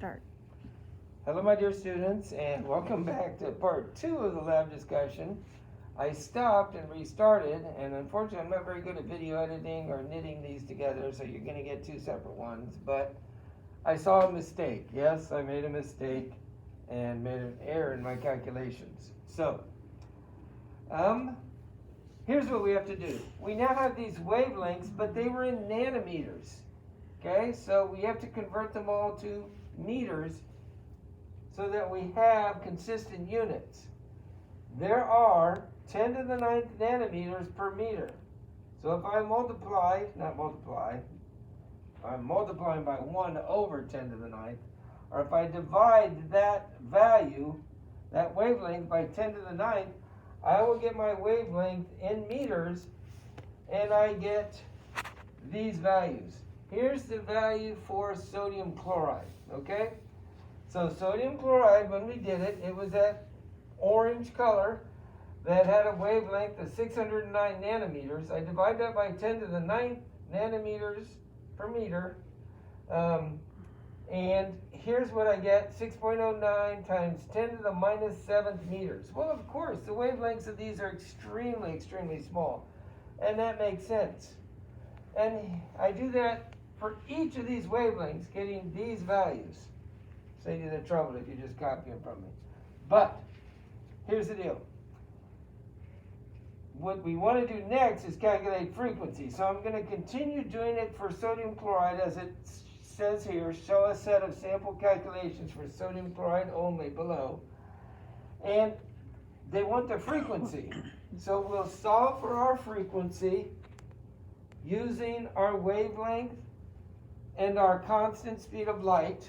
start. Hello, my dear students, and welcome back to part 2 of the lab discussion. I stopped and restarted, and unfortunately I'm not very good at video editing or knitting these together, so you're going to get 2 separate ones, but I saw a mistake. Yes, I made a mistake and made an error in my calculations. So, here's what we have to do. We now have these wavelengths, but they were in nanometers. Okay, so we have to convert them all to meters so that we have consistent units. There are 10 to the 9th nanometers per meter. So if I I'm multiplying by 1 over 10 to the 9th, or if I divide that value, that wavelength by 10 to the 9th, I will get my wavelength in meters, and I get these values. Here's the value for sodium chloride, okay? So sodium chloride, when we did it, it was that orange color that had a wavelength of 609 nanometers. I divide that by 10 to the 9th nanometers per meter, and here's what I get, 6.09 times 10 to the minus 7th meters. Well, of course, the wavelengths of these are extremely, extremely small, and that makes sense. And I do that for each of these wavelengths, getting these values. Save you the trouble if you just copy them from me. But here's the deal. What we want to do next is calculate frequency. So I'm going to continue doing it for sodium chloride, as it says here. Show a set of sample calculations for sodium chloride only below. And they want the frequency. So we'll solve for our frequency using our wavelength and our constant speed of light.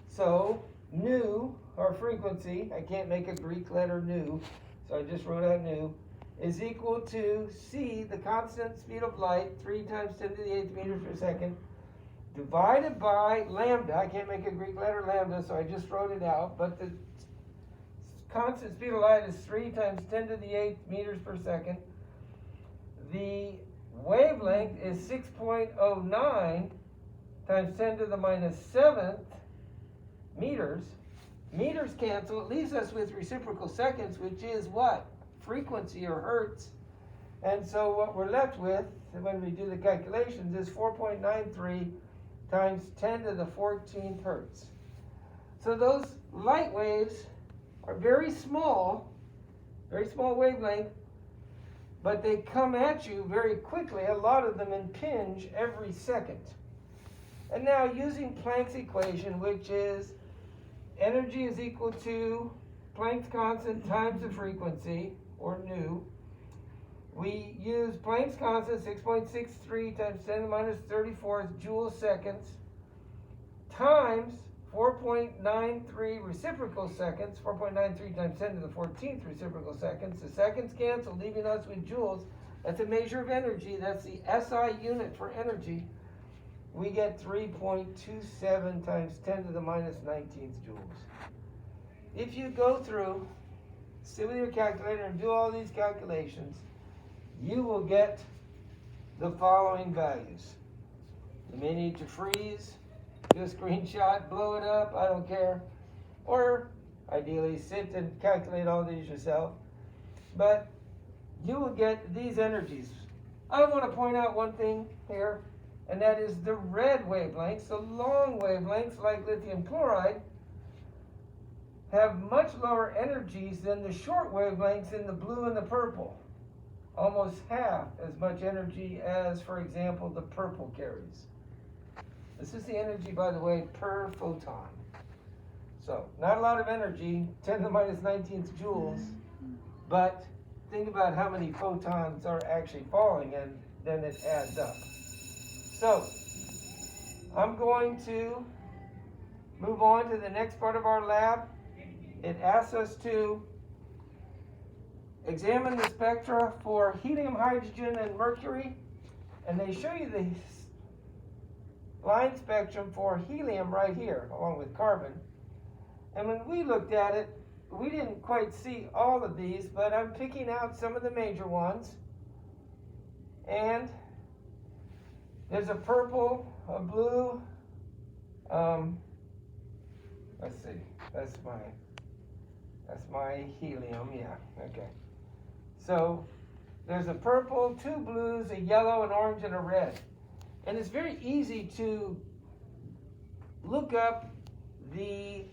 So nu, our frequency, I can't make a Greek letter nu, so I just wrote out nu, is equal to c, the constant speed of light, 3 times 10 to the 8th meters per second, divided by lambda. I can't make a Greek letter lambda, so I just wrote it out, but the constant speed of light is 3 times 10 to the 8th meters per second. The wavelength is 6.09 times 10 to the minus 7th meters. Meters cancel. It leaves us with reciprocal seconds, which is what? Frequency, or hertz. And so what we're left with when we do the calculations is 4.93 times 10 to the 14th hertz. So those light waves are very small wavelength, but they come at you very quickly, a lot of them impinge every second. And now, using Planck's equation, which is energy is equal to Planck's constant times the frequency, or nu, we use Planck's constant, 6.63 times 10 to the minus 34th joule seconds, times 4.93 reciprocal seconds, 4.93 times 10 to the 14th reciprocal seconds. The seconds cancel, leaving us with joules. That's a measure of energy. That's the SI unit for energy. We get 3.27 times 10 to the minus 19th joules. If you go through, sit with your calculator and do all these calculations, you will get the following values. You may need to freeze, do a screenshot, blow it up, I don't care. Or ideally sit and calculate all these yourself. But you will get these energies. I want to point out one thing here, and that is the red wavelengths, the long wavelengths like lithium chloride, have much lower energies than the short wavelengths in the blue and the purple. Almost half as much energy as, for example, the purple carries. This is the energy, by the way, per photon. So, not a lot of energy, 10 to the minus 19th joules, but think about how many photons are actually falling, and then it adds up. So, I'm going to move on to the next part of our lab. It asks us to examine the spectra for helium, hydrogen, and mercury, and they show you the line spectrum for helium right here, along with carbon. And when we looked at it, we didn't quite see all of these, but I'm picking out some of the major ones. And there's a purple, a blue, let's see, that's my helium, yeah, okay. So there's a purple, 2 blues, a yellow, an orange, and a red. And it's very easy to look up the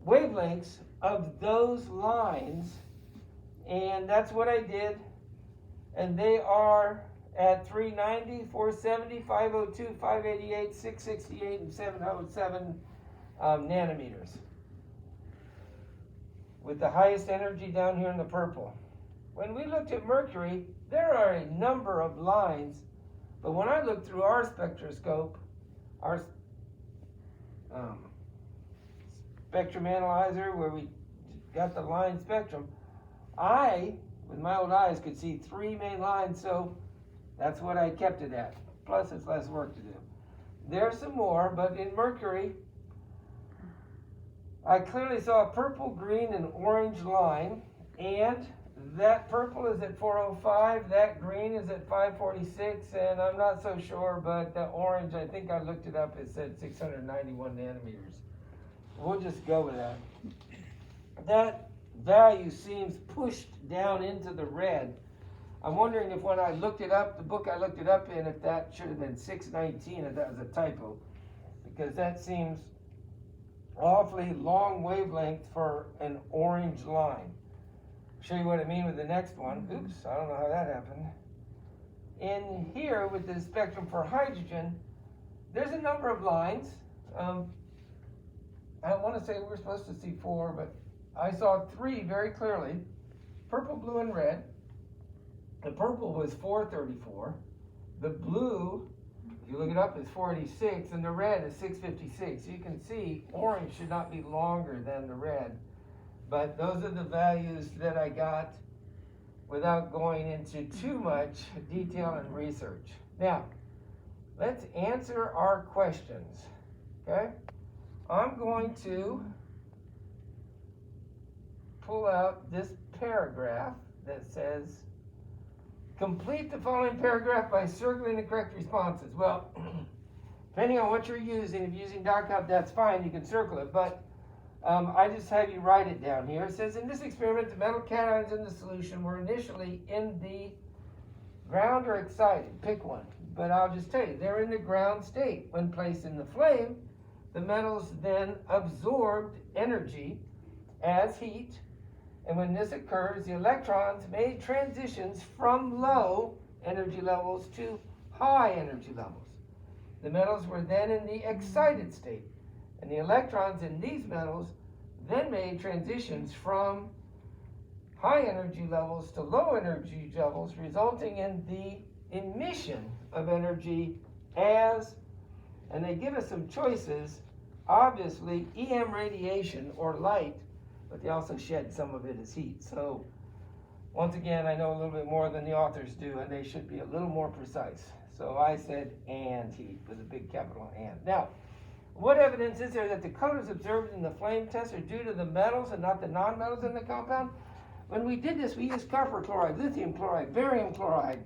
wavelengths of those lines, and that's what I did. And they are at 390, 470, 502, 588, 668, and 707 nanometers, with the highest energy down here in the purple. When we looked at mercury, there are a number of lines, but when I looked through our spectroscope, our spectrum analyzer, where we got the line spectrum, I, with my old eyes, could see 3 main lines, so that's what I kept it at. Plus, it's less work to do. There's some more, but in mercury, I clearly saw a purple, green, and orange line, and that purple is at 405, that green is at 546, and I'm not so sure, but the orange, I think I looked it up, it said 691 nanometers. We'll just go with that. That value seems pushed down into the red. I'm wondering if when I looked it up, the book I looked it up in, if that should have been 619, if that was a typo, because that seems awfully long wavelength for an orange line. Show you what I mean with the next one. Oops, I don't know how that happened. In here with the spectrum for hydrogen, there's a number of lines. I want to say we're supposed to see 4, but I saw 3 very clearly. Purple, blue, and red. The purple was 434. The blue, if you look it up, is 486, and the red is 656. You can see orange should not be longer than the red. But those are the values that I got without going into too much detail and research. Now, let's answer our questions, okay? I'm going to pull out this paragraph that says, complete the following paragraph by circling the correct responses. Well, depending on what you're using, if you're using DocCup, that's fine, you can circle it, but I just have you write it down here. It says, in this experiment, the metal cations in the solution were initially in the ground or excited. Pick one. But I'll just tell you, they're in the ground state. When placed in the flame, the metals then absorbed energy as heat. And when this occurs, the electrons made transitions from low energy levels to high energy levels. The metals were then in the excited state. And the electrons in these metals then made transitions from high energy levels to low energy levels, resulting in the emission of energy as, and they give us some choices, obviously EM radiation or light, but they also shed some of it as heat. So once again, I know a little bit more than the authors do, and they should be a little more precise. So I said and heat with a big capital and. Now, what evidence is there that the colors observed in the flame test are due to the metals and not the non-metals in the compound? When we did this, we used copper chloride, lithium chloride, barium chloride,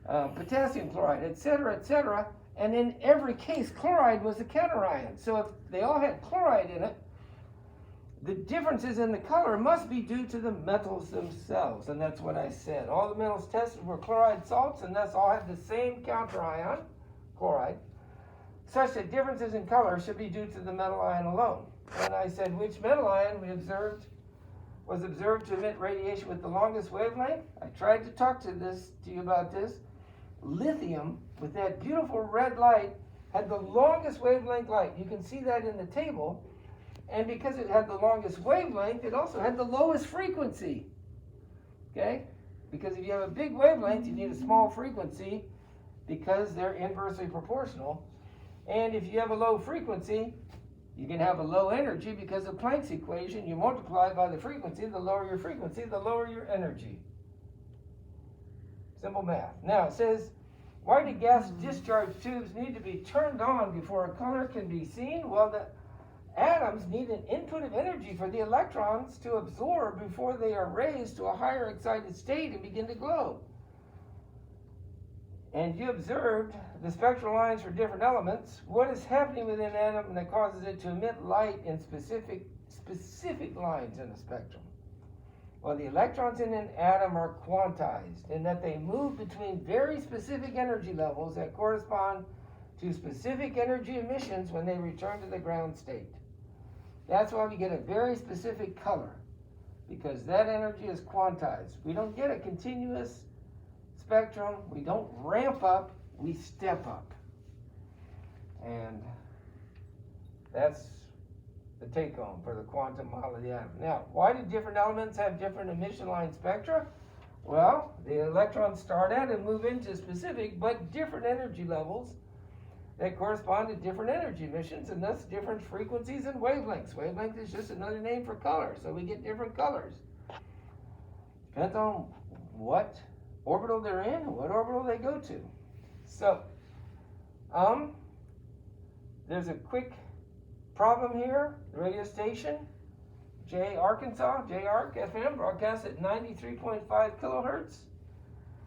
potassium chloride, etc., and in every case, chloride was a counterion. So if they all had chloride in it, the differences in the color must be due to the metals themselves, and that's what I said. All the metals tested were chloride salts, and thus all had the same counterion, chloride, such that differences in color should be due to the metal ion alone. And I said, which metal ion was observed to emit radiation with the longest wavelength? I tried to talk to you about this. Lithium, with that beautiful red light, had the longest wavelength light. You can see that in the table. And because it had the longest wavelength, it also had the lowest frequency. Okay? Because if you have a big wavelength, you need a small frequency because they're inversely proportional. And if you have a low frequency, you can have a low energy because of Planck's equation. You multiply by the frequency, the lower your frequency, the lower your energy. Simple math. Now it says, why do gas discharge tubes need to be turned on before a color can be seen? Well, the atoms need an input of energy for the electrons to absorb before they are raised to a higher excited state and begin to glow. and you observed the spectral lines for different elements, what is happening within an atom that causes it to emit light in specific lines in the spectrum? Well, the electrons in an atom are quantized in that they move between very specific energy levels that correspond to specific energy emissions when they return to the ground state. That's why we get a very specific color, because that energy is quantized. We don't get a continuous spectrum. We don't ramp up, we step up. And that's the take home for the quantum model of the atom. Now, why do different elements have different emission line spectra? Well, the electrons start out and move into specific but different energy levels that correspond to different energy emissions, and thus different frequencies and wavelengths. Wavelength is just another name for color, so we get different colors. Depends on what orbital they're in and what orbital they go to. So, there's a quick problem here. The radio station, Arkansas, JARC FM, broadcasts at 93.5 kilohertz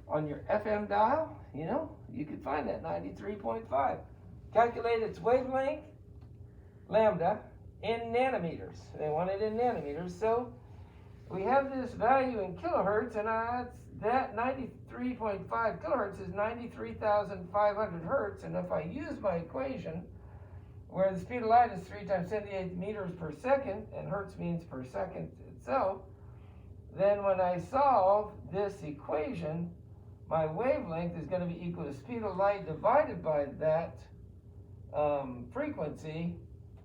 on your FM dial. You know, you can find that 93.5. Calculate its wavelength, lambda, in nanometers. They want it in nanometers, so we have this value in kilohertz, and that 93.5 kilohertz is 93,500 hertz, and if I use my equation, where the speed of light is 3 times 10 to the 8th meters per second, and hertz means per second itself, then when I solve this equation, my wavelength is going to be equal to speed of light divided by that frequency,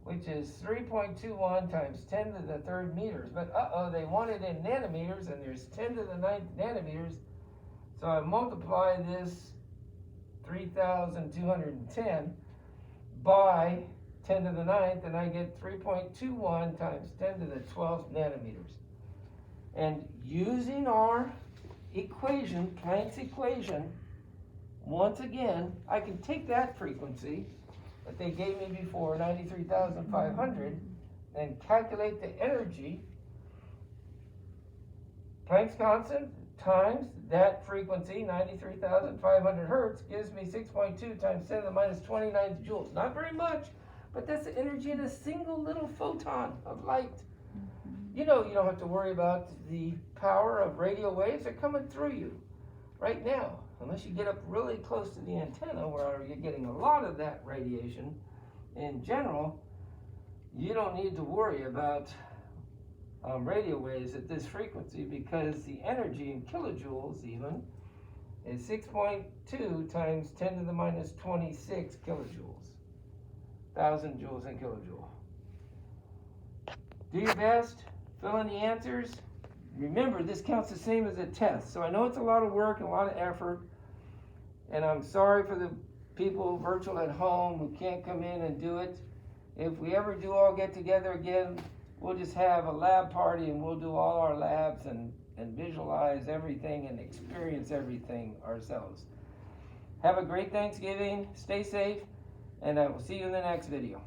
which is 3.21 times 10 to the 3rd meters. But they want it in nanometers, and there's 10 to the 9th nanometers. So I multiply this 3,210 by 10 to the 9th, and I get 3.21 times 10 to the 12th nanometers. And using our equation, Planck's equation, once again, I can take that frequency that they gave me before, 93,500, and calculate the energy, Planck's constant times that frequency, 93,500 hertz, gives me 6.2 times 10 to the minus 29 joules. Not very much, but that's the energy in a single little photon of light. You know, you don't have to worry about the power of radio waves that are coming through you right now. Unless you get up really close to the antenna where you're getting a lot of that radiation, in general, you don't need to worry about radio waves at this frequency, because the energy in kilojoules even is 6.2 times 10 to the minus 26 kilojoules. 1,000 joules in kilojoule. Do your best, fill in the answers. Remember, this counts the same as a test. So I know it's a lot of work and a lot of effort, and I'm sorry for the people virtual at home who can't come in and do it. If we ever do all get together again, we'll just have a lab party and we'll do all our labs and visualize everything and experience everything ourselves. Have a great Thanksgiving, stay safe, and I will see you in the next video.